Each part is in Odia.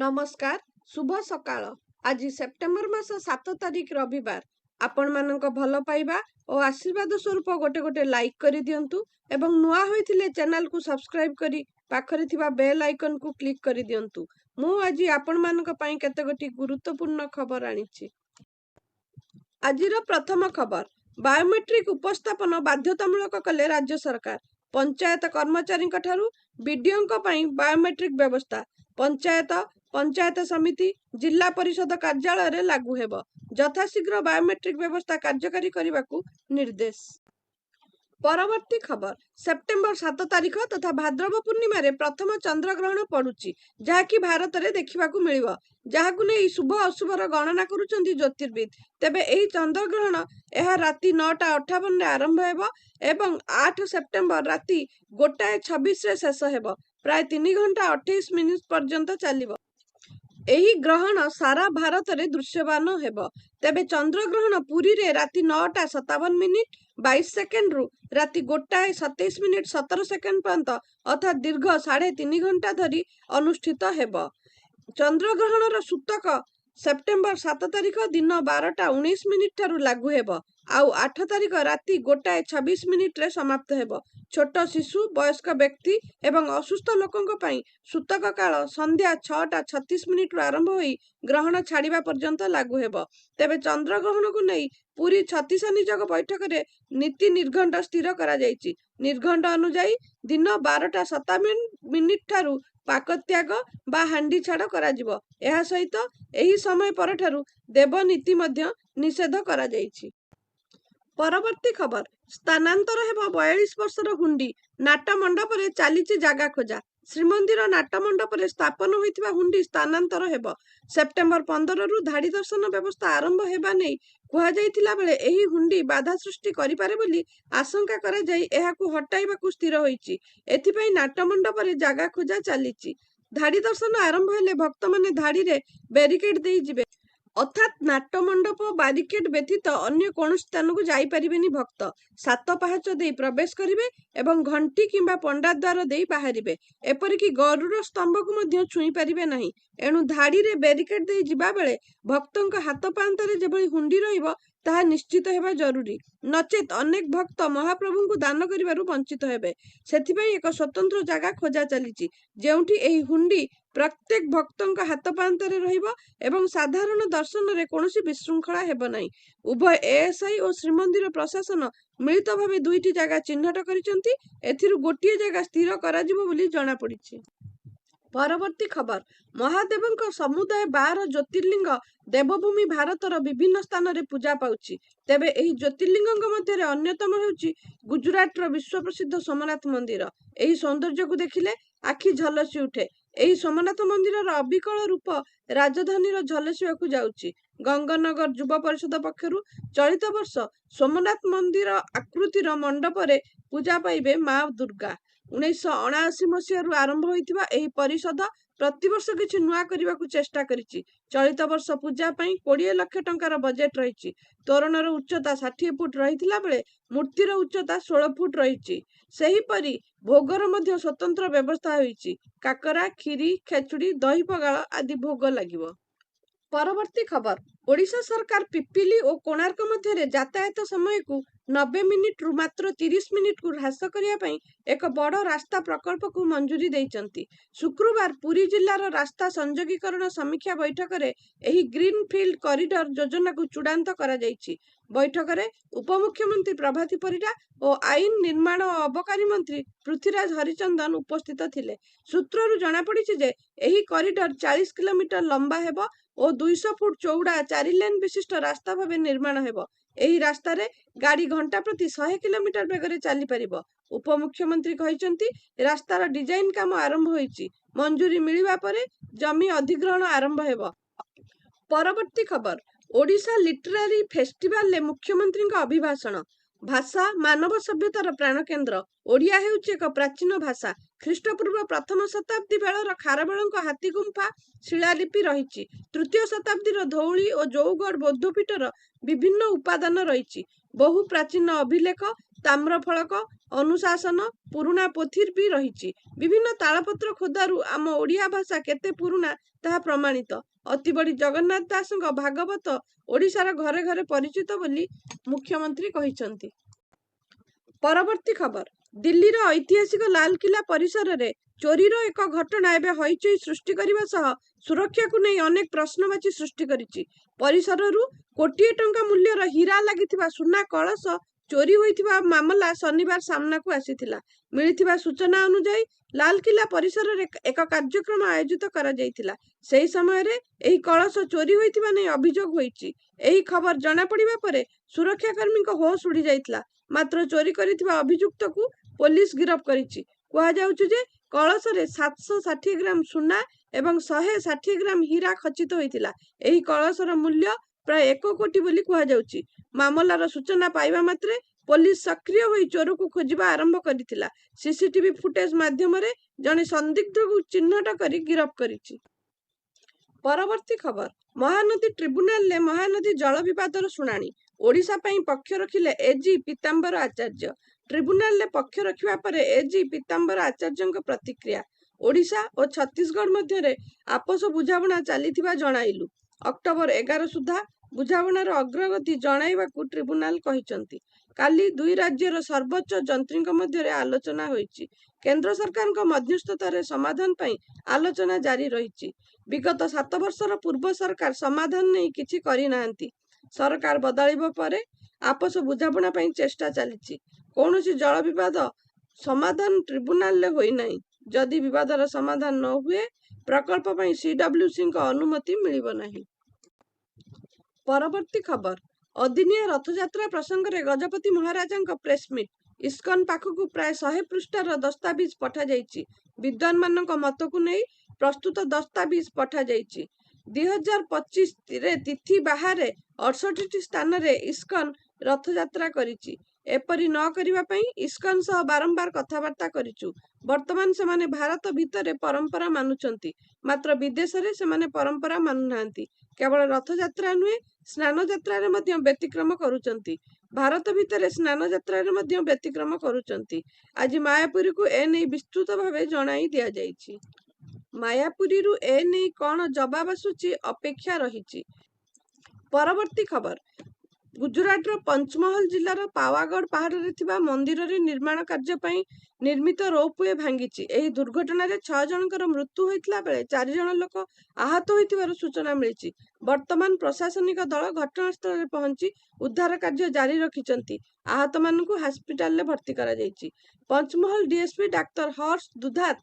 नमस्कार शुभ सकाळ। आज सेप्टेम्बर मास 7 तारिख रविवार। आपण मानक भल पाइबा और आशीर्वाद स्वरूप गोटे गोटे लाइक कर दियंतु एवं नुआ होइथिले चैनल को सब्सक्राइब करी पाखरे थिबा बेल आइकन को क्लिक कर दियंतु। मु आज आपण मानक पई केतेगोटी गुरुत्वपूर्ण खबर आनिछि। आजिर प्रथम खबर, बायोमेट्रिक उपस्थापन बाध्यतामूलक कले राज्य सरकार। पंचायत कर्मचारी बीडीओ बायोमेट्रिक व्यवस्था पंचायत समिति जिला परिषद कार्यालय लागू हेब। यथाशीघ्र बायोमेट्रिक व्यवस्था कार्यकारी करने को निर्देश। परवर्ती खबर, सेप्टेम्बर 7 तारिख तथा भाद्रव पूर्णिमा रे प्रथम चंद्रग्रहण पड़ुछि, जहाँकि भारत में देखा मिलिବ। जहाकु नहीं शुभ अशुभर गणना करुछंती ज्योतिर्विद। तेबे एही चंद्रग्रहण यह राति 9:58 आरंभ हेब एवं 8 सेप्टेम्बर राति 1:26 रे शेष हेब। प्राय 3 घंटा 28 मिनिट पर्यंत चलिब। एही ग्रहण सारा भारत रे दृश्यमान हेब। तेबे चंद्रग्रहण पुरी रे राति 9:57 22 सेकेंड रु राति 1:27 17 सेकेंड पर्यंत अर्थात दीर्घ 3.5 घंटा धरी अनुष्ठित हेब। चंद्रग्रहणर सूतक सेप्टेम्बर 7 तारिख दिन 12:19 ठारू लागू हेब आउ 8 तारिख राति 1:26 रे समाप्त हेब। छोट शिशु, वयस्क व्यक्ति एवं असुस्थ लोकंक पई सूतक काल संध्या 6:36 आरंभ होई ग्रहण छाड़िबा पर्यंत लागू हेब। तेबे चंद्रग्रहण को नहीं पूरी छत्तीस निजोग बैठक रे नीति निर्घंट स्थिर करा जायछि। निर्घंट अनुसार दिन 12:57 ठारू पाक त्याग बा हांडी छाड़ करा जिवो। एहा सहित एही समय पर ठारू देवनीति मध्य निषेध करा जायछि। परवर्ती खबर, स्थानांतर हेब 42 वर्षर हुंडी। नाट मंडप रे चालीछि जागा खोजा। श्रीमंदिर नाट मंडप रे स्थापन होइथिबा हुंडी स्थानांतर हेब। सेप्टेम्बर 15 रु धाड़ी दर्शन व्यवस्था आरंभ हेबा नै कुहा जाइथिला बेले एही हुंडी बाधा सृष्टि करि पारे बोली आशंका करा जाई एहाकु हटाइबाकु स्थिर होइछि। एथिपई नाट मंडप रे जागा खोजा चालीछि। धाड़ी दर्शन आरंभ हेले भक्त माने धाड़ी रे बैरिकेड देई जिवे, अर्थात नाट मंडप बारिकेड व्यतीत अन्य कौन स्थान को जाई परिबेनी। भक्त 7 पाहाच दे प्रवेश करिवे एवं घंटी किंबा पंडा द्वार दे बाहरिबे। एपरिकी गरुड़ स्तंभ को मध्य छुई परिबे नाही। एणु धाड़ी रे बैरिकेड दे जिबा बेले भक्तंक हाथ पांतरे जेभଳି हुंडी रहिबो ताहा निश्चित हेबा जरूरी, नचेत अनेक भक्त महाप्रभु को दान करिबारु वंचित हेबे। सेथिपई एक स्वतंत्र जगह खोजा चलीछि जेउठी एही हुंडी प्रत्येक भक्तंक हाथ पांतरे रहिबो एवं साधारण दर्शन रे कोनोसी विशृंखला हेबो नाही। उभय एएसआई और श्रीमंदिर प्रशासन मिलित भावे दुईटी जगह चिन्हट करिसंती। एथिरु गोटिए जगह स्थिर करा जिवो बोली जणा पड़िछि। परवर्ती खबर, महादेवंक समुदाय 12 ज्योतिर्लिंग देवभूमि भारतर विभिन्न स्थान रे पूजा पाउछि। तेबे एही ज्योतिर्लिंगक मध्य रे अन्यतम हेउछि गुजरात रो विश्व प्रसिद्ध सोमनाथ मंदिर। एही सौंदर्य को देखिले आखि झलसी उठे। एही सोमनाथ मंदिर अविकल रूप राजधानी झलसिबाकु जाउछि। गंगानगर युवा परिषद पक्षरु चलित वर्ष सोमनाथ मंदिर आकृतिर मंडप रे पूजा पाइबे माँ दुर्गा। 1979 मसीह आरंभ होइतिबा एही परिषद प्रतिवर्ष किछि नुआ करिबाकु चेष्टा करिछि। चलित वर्ष पूजा पई 20 लाख टंकार बजेट रहिछि। तोरणर उच्चता 60 फुट रहितिला बेले मूर्तिर उच्चता 16 फुट रहिछि। सेही परी भोगर मध्य स्वतंत्र व्यवस्था होइछि। काकरा, खीरी, खेचुड़ी, दही पगाळ आदि भोग लागिबो। परवर्ती खबर, ओडिशा सरकार पिपिली और कोणार्क मध्य यातायात समय को 90 मिनिट रु मात्र 30 मिनिट को ह्रास करिया पई एक बड़ रास्ता प्रकल्प को मंजूरी देइचंती। शुक्रवार पुरी जिल्लार रास्ता संयोगीकरण समीक्षा बैठक रे एही ग्रीन फील्ड कॉरिडोर योजना को चूड़ांत करा जाइछि। बैठक रे उपमुख्यमंत्री प्रभाती परिडा और आईन निर्माण और अबकारी मंत्री पृथ्वीराज हरिचंदन उपस्थित थिले। सूत्ररु जणा पड़िछि जे एही कॉरिडोर 40 किलोमीटर लंबा हेबो और 200 फुट चौड़ा 4 लेन विशिष्ट रास्ता भावे निर्माण हेबो। एही रास्ता रे गाड़ी घंटा प्रति 100 किलोमीटर बेगरे चली परिबो। उपमुख्यमंत्री कहिसंती रास्तार डिजाइन काम आरंभ होइछि। मंजूरी मिलिबा परे जमी अधिग्रहण आरंभ हेबो। परवर्ती खबर, ओडिशा लिटरेरी फेस्टिवल ले मुख्यमंत्री का अभिभाषण। भाषा मानव सभ्यतार प्राणकेन्द्र। ओडिया हेउछि एक प्राचीन भाषा। ख्रीष्टपूर्व प्रथम शताब्दी बेलर खारବେलଙ୍କ हाथी गुंफा शिलालिपि रहिछि। तृतीय शताब्दीर धौली और जौगढ़ बौद्धपीठर विभिन्न उपादान रहिछि। बहु प्राचीन अभिलेख ତାମ୍ର ଫଳକ, ଅନୁଶାସନ, ପୁରୁଣା ପୋଥି ବି ରହିଛି। ବିଭିନ୍ନ ତାଳପତ୍ର ଖୋଦାରୁ ଆମ ଓଡ଼ିଆ ଭାଷା କେତେ ପୁରୁଣା ତାହା ପ୍ରମାଣିତ। ଅତିବଡ଼ି ଜଗନ୍ନାଥ ଦାସଙ୍କ ଭାଗବତ ଓଡ଼ିଶାର ଘରେ ଘରେ ପରିଚିତ ବୋଲି ମୁଖ୍ୟମନ୍ତ୍ରୀ କହିଛନ୍ତି। ପରବର୍ତ୍ତୀ ଖବର, ଦିଲ୍ଲୀର ଐତିହାସିକ ଲାଲକିଲ୍ଲା ପରିସରରେ ଚୋରିର ଏକ ଘଟଣା ଏବେ ହଇଚଇ ସୃଷ୍ଟି କରିବା ସହ ସୁରକ୍ଷାକୁ ନେଇ ଅନେକ ପ୍ରଶ୍ନବାଚୀ ସୃଷ୍ଟି କରିଛି। ପରିସରରୁ କୋଟିଏ ଟଙ୍କା ମୂଲ୍ୟର ହୀରା ଲାଗିଥିବା ସୁନା କଳସ ଚୋରି ହୋଇଥିବା ମାମଲା ଶନିବାର ସାମ୍ନାକୁ ଆସିଥିଲା। ମିଳିଥିବା ସୂଚନା ଅନୁଯାୟୀ ଲାଲକିଲ୍ଲା ପରିସରରେ ଏକ କାର୍ଯ୍ୟକ୍ରମ ଆୟୋଜିତ କରାଯାଇଥିଲା। ସେହି ସମୟରେ ଏହି କଳସ ଚୋରି ହୋଇଥିବା ନେଇ ଅଭିଯୋଗ ହୋଇଛି। ଏହି ଖବର ଜଣାପଡ଼ିବା ପରେ ସୁରକ୍ଷାକର୍ମୀଙ୍କ ହୋସ୍ ଉଡ଼ି ଯାଇଥିଲା। ମାତ୍ର ଚୋରି କରିଥିବା ଅଭିଯୁକ୍ତକୁ ପୋଲିସ ଗିରଫ କରିଛି। କୁହାଯାଉଛି ଯେ କଳସରେ 760 ଗ୍ରାମ ସୁନା ଏବଂ 160 ଗ୍ରାମ ହୀରା ଖଚିତ ହୋଇଥିଲା। ଏହି କଳସର ମୂଲ୍ୟ ପ୍ରାୟ 1 କୋଟି ବୋଲି କୁହାଯାଉଛି। ମାମଲାର ସୂଚନା ପାଇବା ମାତ୍ରେ ପୋଲିସ ସକ୍ରିୟ ହୋଇ ଚୋରକୁ ଖୋଜିବା ଆରମ୍ଭ କରିଥିଲା। ସିସିଟିଭି ଫୁଟେଜ ମାଧ୍ୟମରେ ଜଣେ ସନ୍ଦିଗ୍ଧକୁ ଚିହ୍ନଟ କରି ଗିରଫ କରିଛି। ପରବର୍ତ୍ତୀ ଖବର, ମହାନଦୀ ଟ୍ରିବ୍ୟୁନାଲରେ ମହାନଦୀ ଜଳ ବିବାଦର ଶୁଣାଣି। ଓଡ଼ିଶା ପାଇଁ ପକ୍ଷ ରଖିଲେ ଏଜି ପୀତାମ୍ବର ଆଚାର୍ଯ୍ୟ। ଟ୍ରିବ୍ୟୁନାଲରେ ପକ୍ଷ ରଖିବା ପରେ ଏଜି ପୀତାମ୍ବର ଆଚାର୍ଯ୍ୟଙ୍କ ପ୍ରତିକ୍ରିୟା। ଓଡ଼ିଶା ଓ ଛତିଶଗଡ଼ ମଧ୍ୟରେ ଆପୋଷ ବୁଝାମଣା ଚାଲିଥିବା ଜଣାଇଲୁ। ଅକ୍ଟୋବର 11 ସୁଦ୍ଧା ବୁଝାମଣାର ଅଗ୍ରଗତି ଜଣାଇବାକୁ ଟ୍ରିବ୍ୟୁନାଲ କହିଛନ୍ତି। କାଲି ଦୁଇ ରାଜ୍ୟର ସର୍ବୋଚ୍ଚ ଯନ୍ତ୍ରୀଙ୍କ ମଧ୍ୟରେ ଆଲୋଚନା ହୋଇଛି। କେନ୍ଦ୍ର ସରକାରଙ୍କ ମଧ୍ୟସ୍ଥତାରେ ସମାଧାନ ପାଇଁ ଆଲୋଚନା ଜାରି ରହିଛି। ବିଗତ 7 ବର୍ଷର ପୂର୍ବ ସରକାର ସମାଧାନ ନେଇ କିଛି କରିନାହାନ୍ତି। ସରକାର ବଦଳିବା ପରେ ଆପୋଷ ବୁଝାମଣା ପାଇଁ ଚେଷ୍ଟା ଚାଲିଛି। କୌଣସି ଜଳ ବିବାଦ ସମାଧାନ ଟ୍ରିବ୍ୟୁନାଲରେ ହୋଇନାହିଁ। ଯଦି ବିବାଦର ସମାଧାନ ନ ହୁଏ, ପ୍ରକଳ୍ପ ପାଇଁ ସିଡବ୍ଲ୍ୟୁସିଙ୍କ ଅନୁମତି ମିଳିବ ନାହିଁ। ପରବର୍ତ୍ତୀ ଖବର, ଅଦିନିଆ ରଥଯାତ୍ରା ପ୍ରସଙ୍ଗରେ ଗଜପତି ମହାରାଜାଙ୍କ ପ୍ରେସମିଟ୍। ଇସ୍କନ ପାଖକୁ ପ୍ରାୟ 100 ପୃଷ୍ଠାର ଦସ୍ତାବିଜ ପଠାଯାଇଛି। ବିଦ୍ୱାନମାନଙ୍କ ମତକୁ ନେଇ ପ୍ରସ୍ତୁତ ଦସ୍ତାବିଜ ପଠାଯାଇଛି। 2025ରେ ତିଥି ବାହାରେ 68ଟି ସ୍ଥାନରେ ଇସ୍କନ ରଥଯାତ୍ରା କରିଛି। ଏପରି ନ କରିବା ପାଇଁ ଇସ୍କନ ସହ ବାରମ୍ବାର କଥାବାର୍ତ୍ତା କରିଛୁ। ବର୍ତ୍ତମାନ ସେମାନେ ଭାରତ ଭିତରେ ପରମ୍ପରା ମାନୁଛନ୍ତି, ମାତ୍ର ବିଦେଶରେ ସେମାନେ ପରମ୍ପରା ମାନୁନାହାନ୍ତି। କେବଳ ରଥଯାତ୍ରା ନୁହେଁ, ସ୍ନାନ ଯାତ୍ରାରେ ମଧ୍ୟ ବ୍ୟତିକ୍ରମ କରୁଛନ୍ତି। ଭାରତ ଭିତରେ ସ୍ନାନ ଯାତ୍ରାରେ ମଧ୍ୟ ବ୍ୟତିକ୍ରମ କରୁଛନ୍ତି। ଆଜି ମାୟାପୁରୀକୁ ଏନେଇ ବିସ୍ତୃତ ଭାବେ ଜଣାଇ ଦିଆଯାଇଛି। ମାୟାପୁରୀରୁ ଏନେଇ କ'ଣ ଜବାବ ଆସୁଛି, ଅପେକ୍ଷା ରହିଛି। ପରବର୍ତ୍ତୀ ଖବର, ଗୁଜରାଟର ପଞ୍ଚମହଲ ଜିଲ୍ଲାର ପାୱାଗଡ଼ ପାହାଡ଼ରେ ଥିବା ମନ୍ଦିରରେ ନିର୍ମାଣ କାର୍ଯ୍ୟ ପାଇଁ ନିର୍ମିତ ରୋପୱେ ଭାଙ୍ଗିଛି। ଏହି ଦୁର୍ଘଟଣାରେ 6 ଜଣଙ୍କର ମୃତ୍ୟୁ ହୋଇଥିଲା ବେଳେ 4 ଜଣ ଲୋକ ଆହତ ହୋଇଥିବାର ସୂଚନା ମିଳିଛି। ବର୍ତ୍ତମାନ ପ୍ରଶାସନିକ ଦଳ ଘଟଣାସ୍ଥଳରେ ପହଞ୍ଚି ଉଦ୍ଧାର କାର୍ଯ୍ୟ ଜାରି ରଖିଛନ୍ତି। ଆହତମାନଙ୍କୁ ହସ୍ପିଟାଲରେ ଭର୍ତ୍ତି କରାଯାଇଛି। ପଞ୍ଚମହଲ ଡିଏସ୍ପି ଡାକ୍ତର ହର୍ଷ ଦୁଧାତ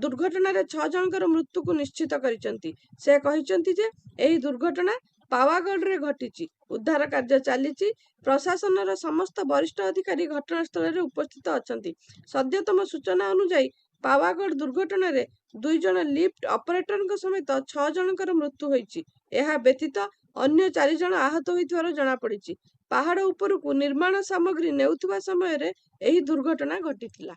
ଦୁର୍ଘଟଣାରେ 6 ଜଣଙ୍କର ମୃତ୍ୟୁକୁ ନିଶ୍ଚିତ କରିଛନ୍ତି। ସେ କହିଛନ୍ତି ଯେ ଏହି ଦୁର୍ଘଟଣା ପାୱାଗଡ଼ରେ ଘଟିଛି। ଉଦ୍ଧାର କାର୍ଯ୍ୟ ଚାଲିଛି। ପ୍ରଶାସନର ସମସ୍ତ ବରିଷ୍ଠ ଅଧିକାରୀ ଘଟଣାସ୍ଥଳରେ ଉପସ୍ଥିତ ଅଛନ୍ତି। ସଦ୍ୟତମ ସୂଚନା ଅନୁଯାୟୀ ପାୱାଗଡ଼ ଦୁର୍ଘଟଣାରେ 2 ଜଣ ଲିଫ୍ଟ ଅପରେଟରଙ୍କ ସମେତ 6 ଜଣଙ୍କର ମୃତ୍ୟୁ ହୋଇଛି। ଏହା ବ୍ୟତୀତ ଅନ୍ୟ 4 ଜଣ ଆହତ ହୋଇଥିବାର ଜଣାପଡ଼ିଛି। ପାହାଡ଼ ଉପରକୁ ନିର୍ମାଣ ସାମଗ୍ରୀ ନେଉଥିବା ସମୟରେ ଏହି ଦୁର୍ଘଟଣା ଘଟିଥିଲା।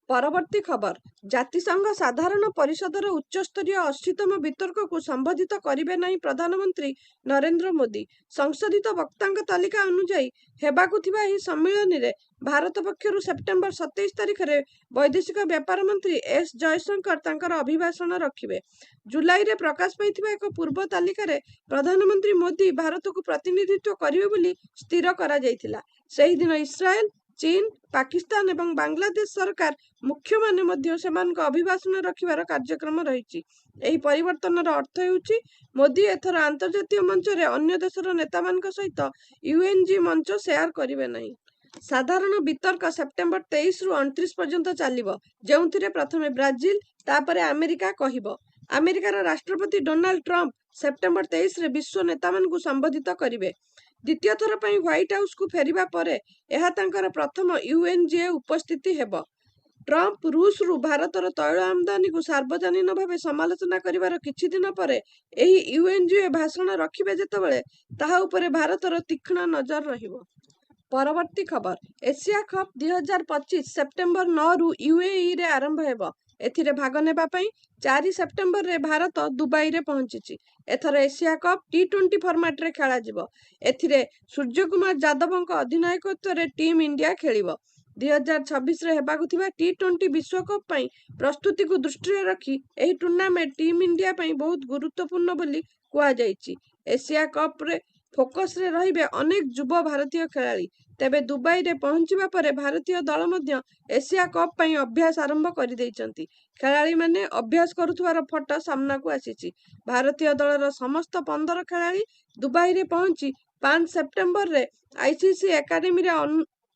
ପରବର୍ତ୍ତୀ ଖବର, ଜାତିସଂଘ ସାଧାରଣ ପରିଷଦର ଉଚ୍ଚସ୍ତରୀୟ 80ତମ ବିତର୍କକୁ ସମ୍ବୋଧିତ କରିବେ ନାହିଁ ପ୍ରଧାନମନ୍ତ୍ରୀ ନରେନ୍ଦ୍ର ମୋଦି। ସଂଶୋଧିତ ବକ୍ତାଙ୍କ ତାଲିକା ଅନୁଯାୟୀ ହେବାକୁ ଥିବା ଏହି ସମ୍ମିଳନୀରେ ଭାରତ ପକ୍ଷରୁ ସେପ୍ଟେମ୍ବର 27 ତାରିଖରେ ବୈଦେଶିକ ବ୍ୟାପାର ମନ୍ତ୍ରୀ ଏସ୍ ଜୟଶଙ୍କର ତାଙ୍କର ଅଭିଭାଷଣ ରଖିବେ। ଜୁଲାଇରେ ପ୍ରକାଶ ପାଇଥିବା ଏକ ପୂର୍ବ ତାଲିକାରେ ପ୍ରଧାନମନ୍ତ୍ରୀ ମୋଦି ଭାରତକୁ ପ୍ରତିନିଧିତ୍ୱ କରିବେ ବୋଲି ସ୍ଥିର କରାଯାଇଥିଲା। ସେହିଦିନ ଇସ୍ରାଏଲ, ଚୀନ, ପାକିସ୍ତାନ ଏବଂ ବାଂଲାଦେଶ ସରକାର ମୁଖ୍ୟମାନେ ମଧ୍ୟ ସେମାନଙ୍କ ଅଭିଭାଷଣ ରଖିବାର କାର୍ଯ୍ୟକ୍ରମ ରହିଛି। ଏହି ପରିବର୍ତ୍ତନର ଅର୍ଥ ହେଉଛି ମୋଦି ଏଥର ଆନ୍ତର୍ଜାତୀୟ ମଞ୍ଚରେ ଅନ୍ୟ ଦେଶର ନେତାମାନଙ୍କ ସହିତ ୟୁଏନ୍ଜି ମଞ୍ଚ ସେୟାର କରିବେ ନାହିଁ। ସାଧାରଣ ବିତର୍କ ସେପ୍ଟେମ୍ବର 23ରୁ 29 ପର୍ଯ୍ୟନ୍ତ ଚାଲିବ, ଯେଉଁଥିରେ ପ୍ରଥମେ ବ୍ରାଜିଲ, ତାପରେ ଆମେରିକା କହିବ। ଆମେରିକାର ରାଷ୍ଟ୍ରପତି ଡୋନାଲ୍ଡ ଟ୍ରମ୍ପ ସେପ୍ଟେମ୍ବର 23ରେ ବିଶ୍ୱ ନେତାମାନଙ୍କୁ ସମ୍ବୋଧିତ କରିବେ। ଦ୍ୱିତୀୟ ଥର ପାଇଁ ହ୍ୱାଇଟ୍ ହାଉସକୁ ଫେରିବା ପରେ ଏହା ତାଙ୍କର ପ୍ରଥମ ୟୁଏନ୍ଜିଏ ଉପସ୍ଥିତି ହେବ। ଟ୍ରମ୍ପ ରୁଷରୁ ଭାରତର ତୈଳ ଆମଦାନୀକୁ ସାର୍ବଜନୀନ ଭାବେ ସମାଲୋଚନା କରିବାର କିଛି ଦିନ ପରେ ଏହି ୟୁଏନ୍ଜିଏ ଭାଷଣ ରଖିବେ ଯେତେବେଳେ ତାହା ଉପରେ ଭାରତର ତୀକ୍ଷ୍ଣ ନଜର ରହିବ। ପରବର୍ତ୍ତୀ ଖବର, ଏସିଆ କପ୍ 2025 ସେପ୍ଟେମ୍ବର 9ରୁ ୟୁଏଇରେ ଆରମ୍ଭ ହେବ। ଏଥିରେ ଭାଗ ନେବା ପାଇଁ 4 ସେପ୍ଟେମ୍ବରରେ ଭାରତ ଦୁବାଇରେ ପହଞ୍ଚିଛି। ଏଥର ଏସିଆ କପ୍ T20 ଫର୍ମାଟରେ ଖେଳାଯିବ। ଏଥିରେ ସୂର୍ଯ୍ୟକୁମାର ଯାଦବଙ୍କ ଅଧିନାୟକତ୍ୱରେ ଟିମ୍ ଇଣ୍ଡିଆ ଖେଳିବ। 2026ରେ ହେବାକୁ ଥିବା T20 ବିଶ୍ୱକପ୍ ପାଇଁ ପ୍ରସ୍ତୁତିକୁ ଦୃଷ୍ଟିରେ ରଖି ଏହି ଟୁର୍ଣ୍ଣାମେଣ୍ଟ ଟିମ୍ ଇଣ୍ଡିଆ ପାଇଁ ବହୁତ ଗୁରୁତ୍ୱପୂର୍ଣ୍ଣ ବୋଲି କୁହାଯାଇଛି। ଏସିଆ କପ୍ରେ ଫୋକସରେ ରହିବେ ଅନେକ ଯୁବ ଭାରତୀୟ ଖେଳାଳି। ତେବେ ଦୁବାଇରେ ପହଞ୍ଚିବା ପରେ ଭାରତୀୟ ଦଳ ମଧ୍ୟ ଏସିଆ କପ୍ ପାଇଁ ଅଭ୍ୟାସ ଆରମ୍ଭ କରିଦେଇଛନ୍ତି। ଖେଳାଳିମାନେ ଅଭ୍ୟାସ କରୁଥିବାର ଫଟୋ ସାମ୍ନାକୁ ଆସିଛି। ଭାରତୀୟ ଦଳର ସମସ୍ତ 15 ଖେଳାଳି ଦୁବାଇରେ ପହଞ୍ଚି 5 ସେପ୍ଟେମ୍ବରରେ ଆଇସିସି ଏକାଡେମୀରେ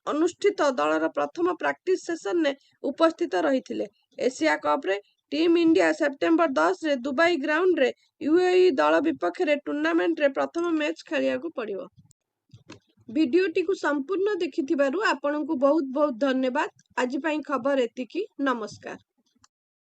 ଅନୁଷ୍ଠିତ ଦଳର ପ୍ରଥମ ପ୍ରାକ୍ଟିସ ସେସନରେ ଉପସ୍ଥିତ ରହିଥିଲେ। ଏସିଆ କପ୍ରେ ଟିମ୍ ଇଣ୍ଡିଆ ସେପ୍ଟେମ୍ବର 10ରେ ଦୁବାଇ ଗ୍ରାଉଣ୍ଡରେ ୟୁଏଇ ଦଳ ବିପକ୍ଷରେ ଟୁର୍ଣ୍ଣାମେଣ୍ଟରେ ପ୍ରଥମ ମ୍ୟାଚ୍ ଖେଳିବାକୁ ପଡ଼ିବ। ଭିଡିଓଟିକୁ ସମ୍ପୂର୍ଣ୍ଣ ଦେଖିଥିବାରୁ ଆପଣଙ୍କୁ ବହୁତ ବହୁତ ଧନ୍ୟବାଦ। ଆଜି ପାଇଁ ଖବର ଏତିକି। ନମସ୍କାର।